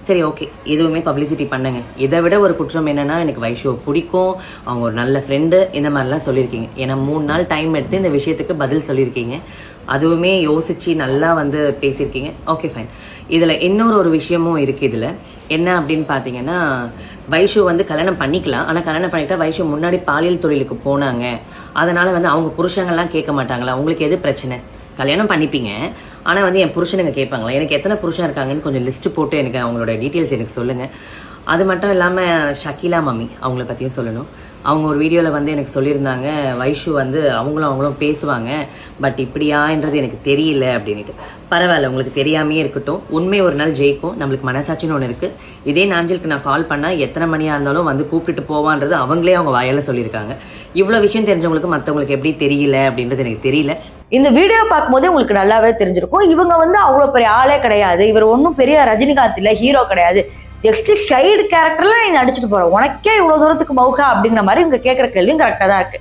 சரி ஓகே எதுவுமே பப்ளிசிட்டி பண்ணுங்க. இதை விட ஒரு குற்றம் என்னன்னா, எனக்கு வைஷுவை பிடிக்கும், அவங்க ஒரு நல்ல ஃப்ரெண்டு, இந்த மாதிரிலாம் சொல்லியிருக்கீங்க. ஏன்னா 3 நாள் டைம் எடுத்து இந்த விஷயத்துக்கு பதில் சொல்லியிருக்கீங்க. அதுவுமே யோசிச்சு நல்லா வந்து பேசியிருக்கீங்க. Okay fine. இதில் இன்னொரு விஷயமும் இருக்குது. இதில் என்ன அப்படின்னு பார்த்தீங்கன்னா, வைஷு வந்து கல்யாணம் பண்ணிக்கலாம். ஆனால் கல்யாணம் பண்ணிட்டா வைஷு முன்னாடி பாலியல் தொழிலுக்கு போனாங்க. அதனால் வந்து அவங்க புருஷங்கள்லாம் கேட்க மாட்டாங்களா? உங்களுக்கு எது பிரச்சனை? கல்யாணம் பண்ணிப்பீங்க, ஆனால் வந்து என் புருஷனுங்க கேட்பாங்களா? எனக்கு எத்தனை புருஷன் இருக்காங்கன்னு கொஞ்சம் லிஸ்ட்டு போட்டு எனக்கு அவங்களோட டீட்டெயில்ஸ் எனக்கு சொல்லுங்கள். அது மட்டும் இல்லாமல் ஷக்கீலா மம்மி அவங்கள பற்றியும் சொல்லணும். அவங்க ஒரு வீடியோவில் வந்து எனக்கு சொல்லியிருந்தாங்க, வைஷு வந்து அவங்களும் பேசுவாங்க, பட் இப்படியான்றது எனக்கு தெரியல அப்படின்ட்டு. பரவாயில்ல, உங்களுக்கு தெரியாமையே இருக்கட்டும். உண்மை ஒரு நாள் ஜெயிக்கும். நம்மளுக்கு மனசாட்சின்னு ஒன்று இருக்குது. இதே நாஞ்சிலுக்கு நான் கால் பண்ணால் எத்தனை மணியாக இருந்தாலும் வந்து கூப்பிட்டுட்டு போவான்றது அவங்களே அவங்க வாயால் சொல்லியிருக்காங்க. இவ்வளோ விஷயம் தெரிஞ்சவங்களுக்கு மற்றவங்களுக்கு எப்படி தெரியல அப்படின்றது எனக்கு தெரியல. இந்த வீடியோ பார்க்கும்போதே உங்களுக்கு நல்லாவே தெரிஞ்சிருக்கும், இவங்க வந்து அவ்வளோ பெரிய ஆளே கிடையாது, இவர் ஒன்றும் பெரிய ரஜினிகாந்த் இல்லை, ஹீரோ கிடையாது, ஜஸ்ட் சைடு கேரக்டர்ல நீ நடிச்சுட்டு போற, உனக்கே இவ்வளவு தூரத்துக்கு மௌகா அப்படிங்கிற மாதிரி இவங்க கேட்குற கேள்வியும் கரெக்டாக தான் இருக்கு.